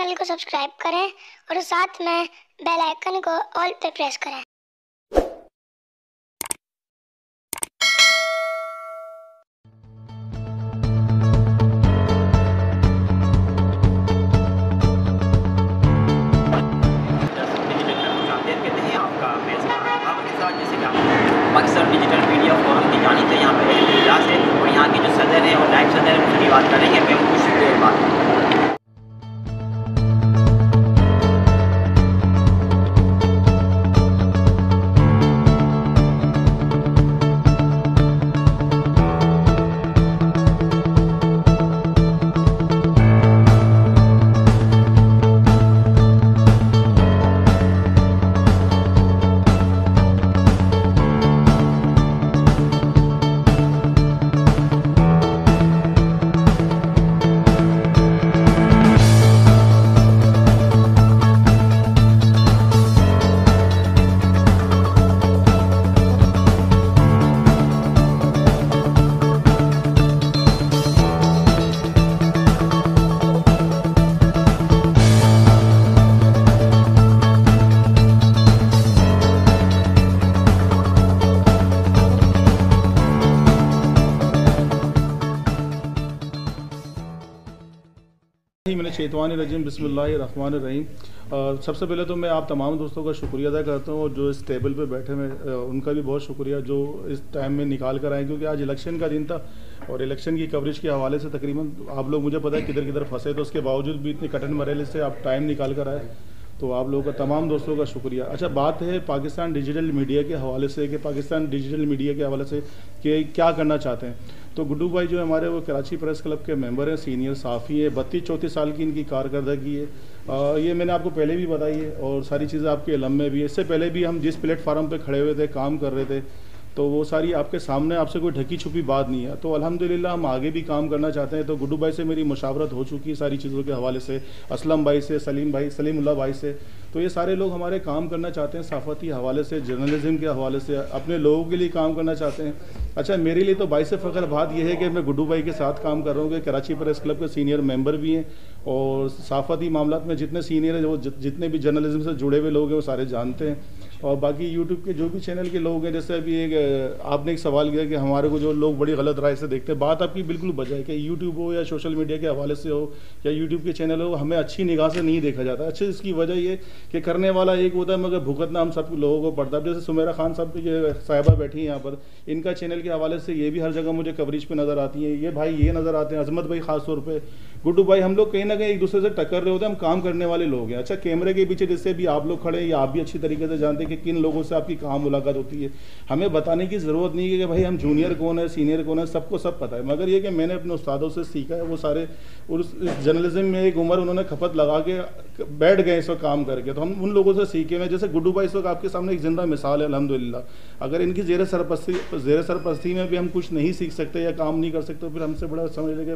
Channel को subscribe करें और साथ में बेल आइकन को ऑल पे प्रेस करें। पाकिस्तान डिजिटल मीडिया फोरम की जानिब से यहाँ पर इजलास है और यहाँ के जो सदर हैं और नायब सदर हैं उनसे भी बात करेंगे। मैं कुछ देर बाद मैंने शैतानी रजीम बिस्मिल्लाहिर्रहमानिर्रहीम। सबसे पहले तो मैं आप तमाम दोस्तों का शुक्रिया अदा करता हूँ और जो इस टेबल पे बैठे हैं उनका भी बहुत शुक्रिया जो इस टाइम में निकाल कर आए, क्योंकि आज इलेक्शन का दिन था और इलेक्शन की कवरेज के हवाले से तकरीबन आप लोग मुझे पता है किधर किधर फंसे, तो उसके बावजूद भी इतनी कठिन मरहले से आप टाइम निकाल कर आए, तो आप लोगों का तमाम दोस्तों का शुक्रिया। अच्छा, बात है पाकिस्तान डिजिटल मीडिया के हवाले से कि पाकिस्तान डिजिटल मीडिया के हवाले से कि क्या करना चाहते हैं। तो गुड्डू भाई जो हमारे वो कराची प्रेस क्लब के मेंबर हैं, सीनियर साफ़ी है, 32-34 साल की इनकी कारकर्दगी है। ये मैंने आपको पहले भी बताई है और सारी चीज़ें आपके इल्म में भी है। इससे पहले भी हम जिस प्लेटफार्म पे खड़े हुए थे, काम कर रहे थे, तो वो सारी आपके सामने, आपसे कोई ढकी छुपी बात नहीं है। तो अल्हम्दुलिल्लाह हम आगे भी काम करना चाहते हैं। तो गुड्डू भाई से मेरी मुशावरत हो चुकी है सारी चीज़ों के हवाले से, असलम भाई से, सलीमुल्लाह भाई से। तो ये सारे लोग हमारे काम करना चाहते हैं सहाफ़ती हवाले से, जर्नलिज्म के हवाले से, अपने लोगों के लिए काम करना चाहते हैं। अच्छा, मेरे लिए तो बाइस फ़ख्र बात यह है कि मैं गुड्डू भाई के साथ काम कर रहा हूँ कि कराची प्रेस क्लब के सीनियर मेंबर भी हैं और सहाफ़ती मामलात में जितने सीनियर हैं, वो जितने भी जर्नलिज्म से जुड़े हुए लोग हैं वो सारे जानते हैं। और बाकी यूट्यूब के जो भी चैनल के लोग हैं, जैसे अभी आपने एक सवाल किया कि हमारे को जो लोग बड़ी गलत राय से देखते हैं, बात आपकी बिल्कुल बजाय कि यूट्यूब हो या सोशल मीडिया के हवाले से हो या यूट्यूब के चैनल हो, हमें अच्छी निगाह से नहीं देखा जाता। अच्छा, इसकी वजह ये कि करने वाला एक होता है मगर भुगतना हम सब लोगों को पड़ता है। जैसे सुमेरा खान साहब ये साहिबा बैठी हैं यहाँ पर, इनका चैनल के हवाले से ये भी हर जगह मुझे कवरेज पे नज़र आती है, ये भाई ये नज़र आते हैं, अजमत भाई ख़ास तौर पे, गुड्डू भाई, हम लोग कहीं ना कहीं एक दूसरे से टक्कर रहे होते हैं, हम काम करने वाले लोग हैं। अच्छा, कैमरे के पीछे जैसे भी आप लोग खड़े हैं या आप भी अच्छी तरीके से जानते हैं कि किन लोगों से आपकी कहाँ मुलाकात होती है, हमें बताने की ज़रूरत नहीं है कि भाई हम जूनियर कौन है, सीनियर कौन है, सबको सब पता है। मगर ये कि मैंने अपने उस्तादों से सीखा है, वो सारे उस जर्नलिज्म में एक उम्र उन्होंने खपत लगा के बैठ गए इस वक्त काम करके, तो हम उन लोगों से सीखे हैं। जैसे गुड्डू भाई इस वक्त आपके सामने एक जिंदा मिसाल है अल्हम्दुलिल्लाह। अगर इनकी ज़ेर सरपरस्ती में भी हम कुछ नहीं सीख सकते या काम नहीं कर सकते, तो फिर हमसे बड़ा समझ लेंगे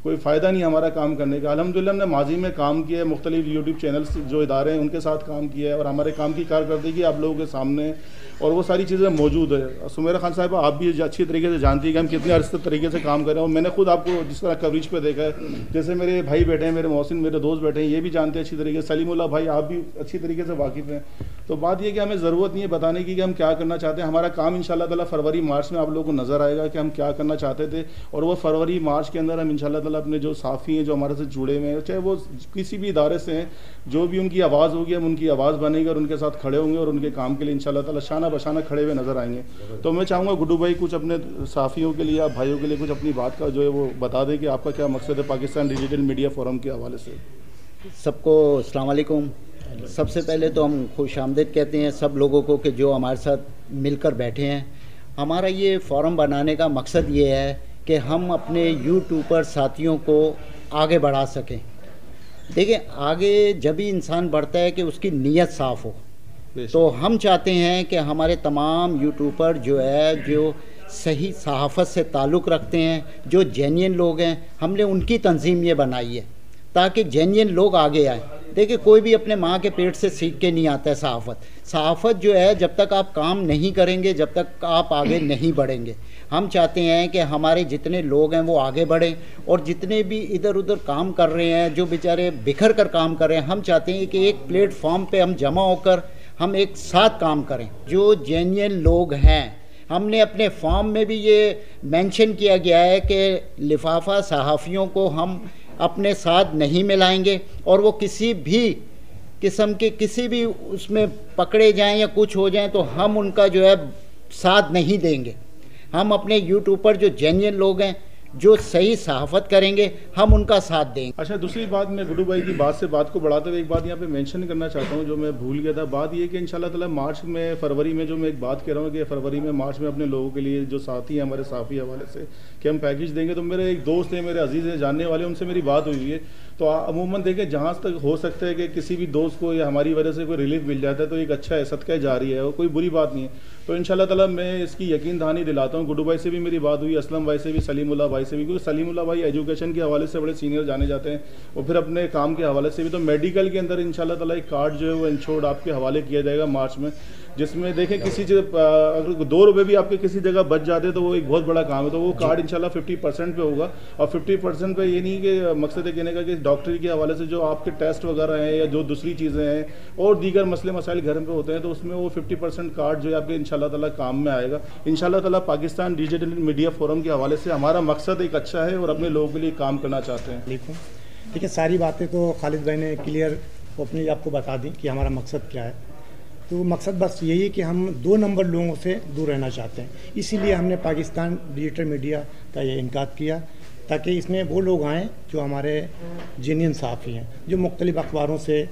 कोई फ़ायदा नहीं हमारा काम करने का। अल्हम्दुलिल्लाह हमने माजी में काम किया है, मुख्तलिफ यूट्यूब चैनल्स जो इदारे हैं उनके साथ काम किया है और हमारे काम की कारकर्दगी आप लोगों के सामने और वो सारी चीज़ें मौजूद है। सुमेरा खान साहब, आप भी अच्छी तरीके से जानती है कि हम कितने अर्से तरीके से काम कर रहे हैं और मैंने खुद आपको जिस तरह कवरेज पे देखा है, जैसे मेरे भाई बैठे हैं, मेरे मोहसिन, मेरे दोस्त बैठे हैं, ये भी जानते हैं अच्छी तरीके से, सलीमुल्लाह भाई आप भी अच्छी तरीके से वाकिफ़ हैं। तो बात यह कि हमें ज़रूरत नहीं है बताने की कि हम क्या करना चाहते हैं। हमारा काम इंशाअल्लाह ताला फरवरी मार्च में आप लोगों को नज़र आएगा कि हम क्या करना चाहते थे, और वो फरवरी मार्च के अंदर हम इंशाअल्लाह ताला अपने जो साफ़ी हैं जो हमारे से जुड़े हुए हैं, चाहे वो किसी भी इदारे से हैं, जो भी उनकी आवाज़ होगी हम उनकी आवाज़ बनेंगे और उनके साथ खड़े होंगे और उनके काम के लिए इंशाअल्लाह ताला शाना बशाना खड़े हुए नज़र आएंगे। तो मैं चाहूँगा गुड्डू भाई कुछ अपने साफ़ियों के लिए, भाइयों के लिए कुछ अपनी बात का जो है वो बता दें कि आपका क्या मकसद है पाकिस्तान डिजिटल मीडिया फोरम के हवाले से। सबको अस्सलाम वालेकुम। सबसे पहले तो हम खुश आमदीद कहते हैं सब लोगों को कि जो हमारे साथ मिलकर बैठे हैं। हमारा ये फोरम बनाने का मकसद ये है कि हम अपने यूट्यूबर साथियों को आगे बढ़ा सकें। देखिए, आगे जब भी इंसान बढ़ता है कि उसकी नीयत साफ़ हो, तो हम चाहते हैं कि हमारे तमाम यूट्यूबर जो है जो सही सहाफ़त से ताल्लुक़ रखते हैं, जो जेन्युइन लोग हैं, हमने उनकी तंजीम ये बनाई है ताकि जेन्युइन लोग आगे आएँ। देखिए कोई भी अपने माँ के पेट से सीख के नहीं आता है सहाफ़त। सहाफ़त जो है जब तक आप काम नहीं करेंगे, जब तक आप आगे नहीं बढ़ेंगे। हम चाहते हैं कि हमारे जितने लोग हैं वो आगे बढ़ें, और जितने भी इधर उधर काम कर रहे हैं, जो बेचारे बिखर कर काम कर रहे हैं, हम चाहते हैं कि एक प्लेटफॉर्म पे हम जमा होकर हम एक साथ काम करें। जो जेन्युइन लोग हैं, हमने अपने फॉर्म में भी ये मेंशन किया गया है कि लिफाफा सहाफ़ियों को हम अपने साथ नहीं मिलाएंगे, और वो किसी भी किस्म के किसी भी उसमें पकड़े जाएं या कुछ हो जाएं तो हम उनका जो है साथ नहीं देंगे। हम अपने यूट्यूब पर जो जेन्युइन लोग हैं, जो सही सहाफ़त करेंगे, हम उनका साथ देंगे। अच्छा, दूसरी बात, मैं गुड्डू भाई की बात को बढ़ाते हुए एक बात यहाँ पे मेंशन करना चाहता हूँ जो मैं भूल गया था। बात ये कि इंशाल्लाह ताला मार्च में, फरवरी में, जो मैं एक बात कह रहा हूँ कि फरवरी में, मार्च में अपने लोगों के लिए जो साथी हैं हमारे साफ़ी हवाले से कि हम पैकेज देंगे, तो मेरे एक दोस्त हैं, मेरे अजीज़ हैं, जानने वाले, उनसे मेरी बात हुई है। तो अमूमन देखें, जहाँ तक हो सकता है कि किसी भी दोस्त को या हमारी वजह से कोई रिलीफ मिल जाता है तो एक अच्छा है, सदका जारी है, वो कोई बुरी बात नहीं है। तो इंशाल्लाह ताला मैं इसकी यकीन दहानी दिलाता हूँ। गुड्डू भाई से भी मेरी बात हुई, असलम भाई से भी, सलीमुल्लाह भाई से भी, क्योंकि सलीमुल्लाह भाई एजुकेशन के हवाले से बड़े सीनियर जाने जाते हैं, और फिर अपने काम के हवाले से भी। तो मेडिकल के अंदर इंशाल्लाह ताला एक कार्ड जो है वो इंश्योर्ड आपके हवाले किया जाएगा मार्च में, जिसमें देखें किसी अगर 2 रुपये भी आपके किसी जगह बच जाते तो वो एक बहुत बड़ा काम है। तो वो कार्ड इंशाल्लाह 50% पे होगा, और 50% पे ये नहीं कि मकसद है कहने का कि डॉक्टरी के हवाले से जो आपके टेस्ट वगैरह हैं या जो दूसरी चीज़ें हैं और दीगर मसले मसाइल घर में होते हैं, तो उसमें वो 50% कार्ड जो है आपके इंशाल्लाह ताला काम में आएगा। इंशाल्लाह ताला पाकिस्तान डिजिटल मीडिया फोरम के हवाले से हमारा मकसद एक अच्छा है और अपने लोगों के लिए काम करना चाहते हैं। देखिए, सारी बातें तो खालिद भाई ने क्लियर अपनी आपको बता दी कि हमारा मकसद क्या है। तो मकसद बस यही है कि हम 2 नंबर लोगों से दूर रहना चाहते हैं। इसीलिए हमने पाकिस्तान डिजिटल मीडिया का ये इनकाद किया, ताकि इसमें वो लोग आएँ जो हमारे जेन्युइन सहाफ़ी हैं, जो मुख्तलिफ़ अखबारों से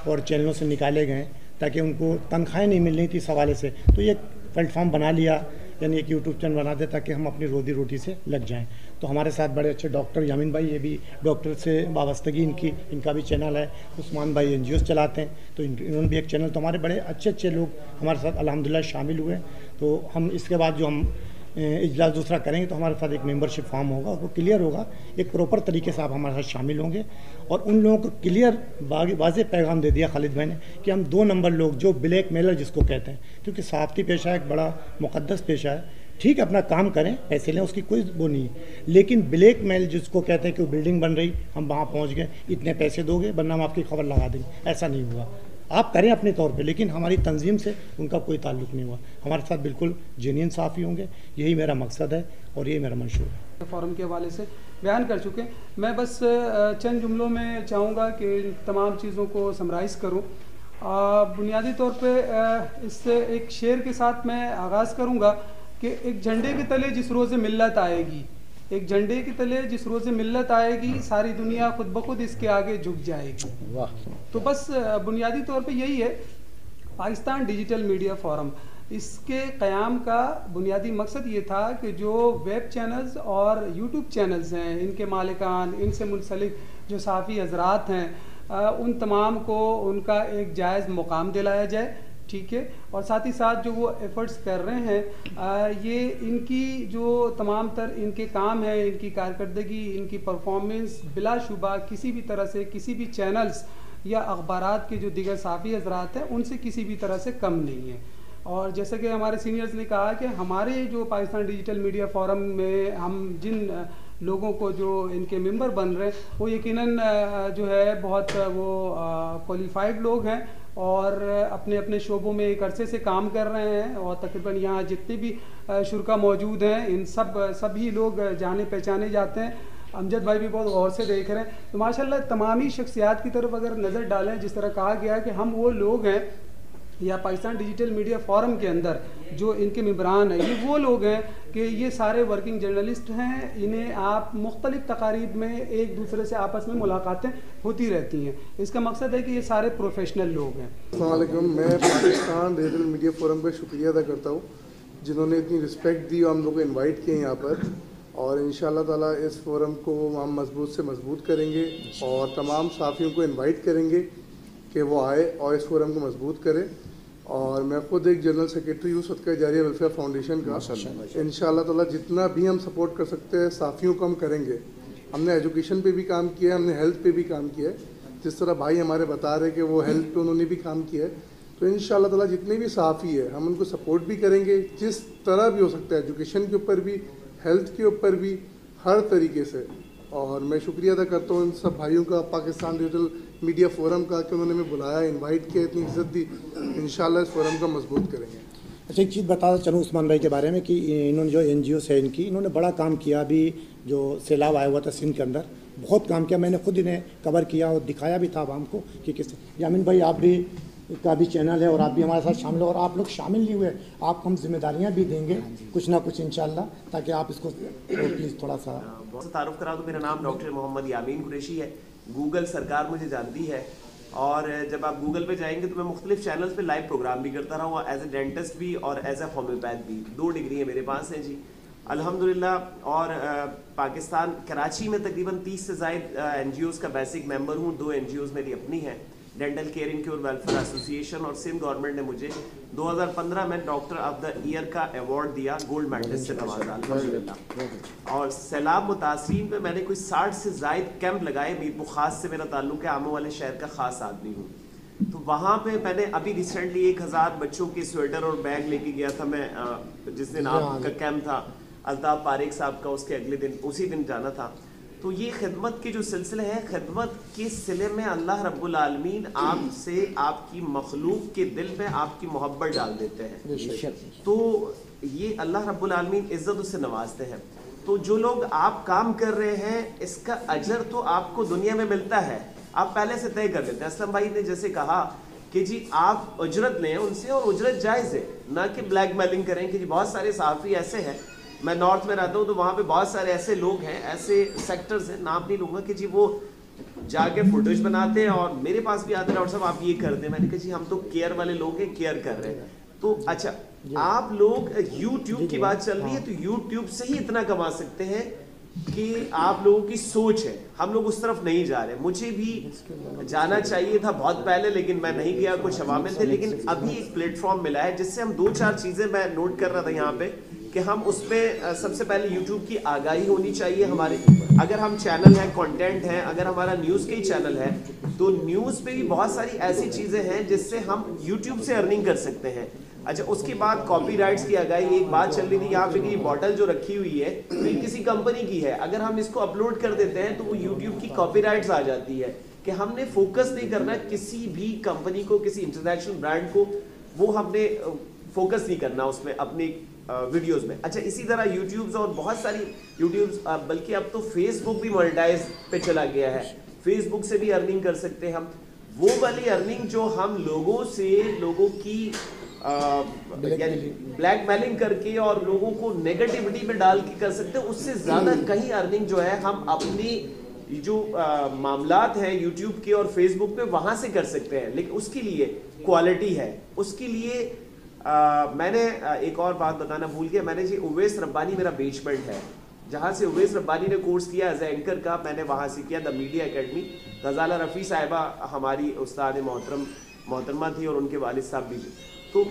और चैनलों से निकाले गए, ताकि उनको तनख्वाहें नहीं मिल रही थी इस हवाले से। तो ये प्लेटफॉर्म बना लिया, यानी एक यूट्यूब चैनल बना दे ताकि हम अपनी रोजी रोटी से लग जाएं। तो हमारे साथ बड़े अच्छे डॉक्टर यामीन भाई, ये भी डॉक्टर से वाबस्तगी इनका भी चैनल है। उस्मान भाई एनजीओ चलाते हैं, तो इन्होंने भी एक चैनल। तो हमारे बड़े अच्छे लोग हमारे साथ अल्हम्दुलिल्लाह शामिल हुए। तो हम इसके बाद जो हम इजलास दूसरा करेंगे तो हमारे साथ एक मेंबरशिप फॉर्म होगा, वो क्लियर होगा, एक प्रॉपर तरीके से आप हमारे साथ शामिल होंगे। और उन लोगों को क्लियर वाज़ेह पैगाम दे दिया खालिद भाई ने कि हम 2 नंबर लोग, जो ब्लैक मेलर जिसको कहते हैं, क्योंकि सहाफ़ती पेशा एक बड़ा मुक़द्दस पेशा है। ठीक, अपना काम करें, पैसे लें, उसकी कोई वो नहीं है, लेकिन ब्लैक मेल जिसको कहते हैं कि वो बिल्डिंग बन रही, हम वहाँ पहुँच गए, इतने पैसे दोगे वरना हम आपकी खबर लगा देंगे, ऐसा नहीं हुआ। आप करें अपने तौर पे, लेकिन हमारी तंजीम से उनका कोई ताल्लुक़ नहीं हुआ। हमारे साथ बिल्कुल जेन्युइन सहाफ़ी होंगे, यही मेरा मकसद है और यही मेरा मंशूर है। फोरम के हवाले से बयान कर चुके हैं। मैं बस चंद जुमलों में चाहूँगा कि तमाम चीज़ों को समराइज़ करूँ। बुनियादी तौर पे इससे एक शेर के साथ मैं आगाज़ करूँगा कि एक झंडे के तले जिस रोज़ मिल्लत आएगी, एक झंडे के तले जिस रोज़ मिल्लत आएगी, सारी दुनिया खुद ब खुद इसके आगे झुक जाएगी। वाह। तो बस बुनियादी तौर पे यही है पाकिस्तान डिजिटल मीडिया फोरम। इसके क़याम का बुनियादी मकसद ये था कि जो वेब चैनल्स और यूट्यूब चैनल्स हैं, इनके मालिकान, इनसे मुंसलिक जो सहाफ़ी हजरात हैं, उन तमाम को उनका एक जायज़ मुकाम दिलाया जाए। ठीक है, और साथ ही साथ जो वो एफ़र्ट्स कर रहे हैं, ये इनकी जो तमाम तर इनके काम है, इनकी कारकर्दगी, इनकी परफॉर्मेंस बिलाशुबा किसी भी तरह से किसी भी चैनल्स या अखबारात के जो दीगर सहाफ़ी हजरात हैं उनसे किसी भी तरह से कम नहीं है। और जैसे कि हमारे सीनियर्स ने कहा कि हमारे जो पाकिस्तान डिजिटल मीडिया फोरम में हम जिन लोगों को जो इनके मेंबर बन रहे हैं वो यकीनन जो है बहुत वो क्वालिफाइड लोग हैं और अपने अपने शोबों में एक अरसे से काम कर रहे हैं। और तकरीबन यहाँ जितने भी शुरका मौजूद हैं, इन सभी लोग जाने पहचाने जाते हैं। अमजद भाई भी बहुत गौर से देख रहे हैं। तो माशाल्लाह तमामी शख्सियात की तरफ अगर नज़र डालें, जिस तरह कहा गया कि हम वो लोग हैं या पाकिस्तान डिजिटल मीडिया फोरम के अंदर जो इनके मेंबरान हैं, ये वो लोग हैं कि ये सारे वर्किंग जर्नलिस्ट हैं। इन्हें आप मुख्तलिफ तकारीब में एक दूसरे से आपस में मुलाकातें होती रहती हैं। इसका मकसद है कि ये सारे प्रोफेशनल लोग हैं। अस्सलाम वालेकुम। मैं पाकिस्तान डिजिटल मीडिया फोरम का शुक्रिया अदा करता हूँ जिन्होंने इतनी रिस्पेक्ट दी और हम लोग को इन्वाइट किए यहाँ पर। और इंशाल्लाह ताला इस फोरम को हम मजबूत से मजबूत करेंगे और तमाम साथियों को इन्वाइट करेंगे कि वो आए और इस फोरम को मजबूत करें। और मैं खुद एक जनरल सेक्रेटरी हूँ सदका जारिया वेलफेयर फाउंडेशन का। इंशाल्लाह ताला जितना भी हम सपोर्ट कर सकते हैं साथियों को हम करेंगे। हमने एजुकेशन पे भी काम किया है, हमने हेल्थ पे भी काम किया है। जिस तरह भाई हमारे बता रहे कि वो हेल्थ पे उन्होंने भी काम किया है, तो इंशाल्लाह ताला जितने भी सहाफ़ी है हम उनको सपोर्ट भी करेंगे जिस तरह भी हो सकता है, एजुकेशन के ऊपर भी, हेल्थ के ऊपर भी, हर तरीके से। और मैं शुक्रिया अदा करता हूँ इन सब भाइयों का, पाकिस्तान डिजिटल मीडिया फोरम का, कि उन्होंने हमें बुलाया, इनवाइट किया, इतनी इज्जत दी। इंशाल्लाह इस फोरम को मजबूत करेंगे। अच्छा, एक चीज़ बताता चलूँ उस्मान भाई के बारे में कि इन्होंने जो NGO है इनकी, इन्होंने बड़ा काम किया। अभी जो सैलाब आया हुआ था सिंध के अंदर, बहुत काम किया। मैंने खुद इन्हें कवर किया और दिखाया भी था आवाम को कि किस। यामीन भाई आप भी का भी चैनल है और आप भी हमारे साथ शामिल हो, और आप लोग शामिल नहीं हुए, आपको हम जिम्मेदारियां भी देंगे कुछ ना कुछ इंशाल्लाह, ताकि आप इसको प्लीज़ थोड़ा सा बहुत तारुफ करा दूँ। मेरा नाम डॉक्टर मोहम्मद यामीन कुरैशी है। गूगल सरकार मुझे जानती है, और जब आप गूगल पे जाएंगे तो मैं मुख्तलिफ चैनल्स पे लाइव प्रोग्राम भी करता रहा हूँ, एज ए डेंटिस्ट भी और एज ए होम्योपैथ भी। 2 डिग्री है मेरे पास है जी, अल्हम्दुलिल्लाह। और पाकिस्तान कराची में तकरीबन 30 से ज़ायद NGOs का बेसिक मेंबर हूँ। 2 NGOs मेरी अपनी हैं, dental care and cure welfare association, और सिंध गवर्नमेंट ने मुझे 2015 में डॉक्टर ऑफ द ईयर का अवार्ड दिया, गोल्ड मेडलिस्ट से नवाजा अल्हम्दुलिल्लाह। और सैलाब मुतासरीन पे मैंने कोई 60 से ज़ायद कैंप लगाए। मीर बुखास से मेरा ताल्लुक है, आमो वाले शहर का ख़ास आदमी हूँ। तो वहाँ पे मैंने अभी रिसेंटली 1000 बच्चों के स्वेटर और बैग लेके गया था मैं, जिस दिन आपका कैंप था अल्ताफ पारेख साहब का, उसके अगले दिन उसी दिन जाना था। तो ये खिदमत के जो सिलसिले हैं, खिदमत के सिले में अल्लाह रब्बुल आलमीन आपसे, आपकी मखलूक के दिल में आपकी मोहब्बत डाल देते हैं। तो ये अल्लाह रब्बुल आलमीन इज्जत उससे नवाजते हैं। तो जो लोग आप काम कर रहे हैं, इसका अजर तो आपको दुनिया में मिलता है, आप पहले से तय कर लेते हैं। असलम भाई ने जैसे कहा कि जी आप उजरत लें उनसे, और उजरत जायज़ है, ना कि ब्लैकमेलिंग करें। कि जी बहुत सारे सहाफ़ी ऐसे हैं, मैं नॉर्थ में रहता हूँ तो वहाँ पे बहुत सारे ऐसे लोग हैं, ऐसे सेक्टर्स हैं, नाम नहीं लूँगा, कि जी वो जाके फोटोज बनाते हैं और मेरे पास भी आते हैं, डॉक्टर साहब आप ये कर दें। मैंने कहा जी हम तो केयर वाले लोग हैं, केयर कर रहे हैं। तो अच्छा, आप लोग YouTube की बात चल रही है, तो YouTube से ही इतना कमा सकते हैं कि आप लोगों की सोच है, हम लोग उस तरफ नहीं जा रहे। मुझे भी जाना चाहिए था बहुत पहले, लेकिन मैं नहीं गया, कुछ अवामिल थे। लेकिन अभी एक प्लेटफॉर्म मिला है जिससे हम 2-4 चीज़ें मैं नोट कर रहा था यहाँ पे, कि हम उस पर सबसे पहले YouTube की आगाही होनी चाहिए हमारे। अगर हम चैनल है, कंटेंट है, अगर हमारा न्यूज़ का ही चैनल है, तो न्यूज़ पे भी बहुत सारी ऐसी चीज़ें हैं जिससे हम YouTube से अर्निंग कर सकते हैं। अच्छा, उसके बाद कॉपीराइट्स की आगाही। एक बात चल रही थी यहाँ पे कि ये बॉटल जो रखी हुई है तो ये किसी कंपनी की है, अगर हम इसको अपलोड कर देते हैं तो वो YouTube की कॉपीराइट्स आ जाती है। कि हमने फोकस नहीं करना किसी भी कंपनी को, किसी इंटरनेशनल ब्रांड को, वो हमने फोकस नहीं करना उसमें अपनी वीडियोस में। अच्छा, इसी तरह यूट्यूब्स और बहुत सारी यूट्यूब्स, बल्कि अब तो फेसबुक भी मोनेटाइज पे चला गया है, फेसबुक से भी अर्निंग कर सकते हैं हम। वो वाली अर्निंग जो हम लोगों से, लोगों की ब्लैकमेलिंग करके और लोगों को नेगेटिविटी में डाल के कर सकते हैं, उससे ज़्यादा कहीं अर्निंग जो है हम अपनी जो मामलात हैं यूट्यूब के और फेसबुक पे वहाँ से कर सकते हैं। लेकिन उसके लिए क्वालिटी है, उसके लिए मैंने एक और बात बताना भूल गया। मैंने जी उवैस रब्बानी मेरा बेचमेंट है, जहाँ से उवैस रब्बानी ने कोर्स किया एज एंकर का, मैंने वहाँ से किया, द मीडिया एकेडमी। गजाला रफ़ी साहिबा हमारी उस्ताद मोहतरमा थी और उनके वालिद साहब भी। तो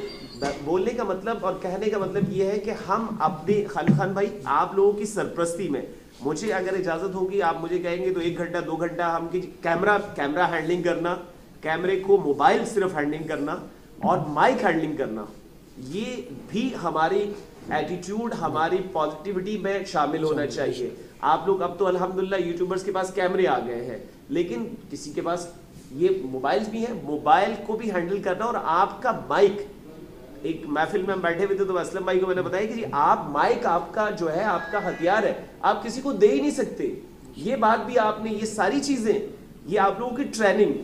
बोलने का मतलब और कहने का मतलब ये है कि हम अपने खान भाई, आप लोगों की सरपरस्ती में, मुझे अगर इजाज़त होगी, आप मुझे कहेंगे तो 1 घंटा 2 घंटा हम कैमरा हैंडलिंग करना, कैमरे को मोबाइल सिर्फ हैंडलिंग करना और माइक हैंडलिंग करना, ये भी हमारी एटीट्यूड, हमारी पॉजिटिविटी में शामिल होना चाहिए। आप लोग अब तो अल्हम्दुलिल्लाह यूट्यूबर्स के पास कैमरे आ गए हैं, लेकिन किसी के पास ये मोबाइल्स भी हैं, मोबाइल को भी हैंडल करना। और आपका माइक, एक महफिल में हम बैठे हुए थे तो असलम भाई को मैंने बताया कि जी आप माइक आपका जो है, आपका हथियार है, आप किसी को दे ही नहीं सकते। ये बात भी आपने, ये सारी चीजें, ये आप लोगों की ट्रेनिंग।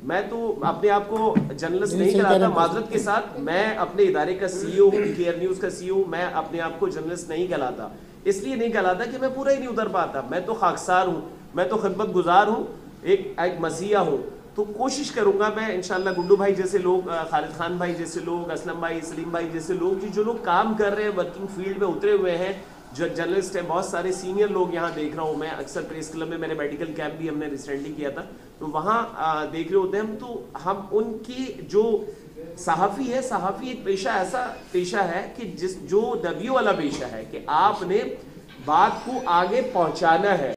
मैं तो अपने आप को जर्नलिस्ट नहीं कहलाता, माजरत के साथ, मैं अपने इदारे का CEO हूँ, केयर न्यूज़ का CEO। मैं अपने आप को जर्नलिस्ट नहीं कहलाता, इसलिए नहीं कहलाता कि मैं पूरा ही नहीं उतर पाता। मैं तो खाकसार हूँ, मैं तो खिदमत गुजार हूँ, एक मसीहा हूँ। तो कोशिश करूँगा मैं इंशाल्लाह, गुड्डू भाई जैसे लोग, खालिद खान भाई जैसे लोग, असलम भाई, सलीम भाई जैसे लोग, जो लोग काम कर रहे हैं, वर्किंग फील्ड में उतरे हुए हैं, जो जर्नलिस्ट हैं, बहुत सारे सीनियर लोग यहाँ देख रहा हूँ मैं। अक्सर प्रेस क्लब में मेरे मेडिकल कैंप भी हमने रिसेंटली किया था, तो वहाँ देख रहे होते हैं हम। तो हम उनकी जो सहाफ़ी है, सहाफ़ी एक पेशा, ऐसा पेशा है कि जो नबियों वाला पेशा है कि आपने बात को आगे पहुँचाना है।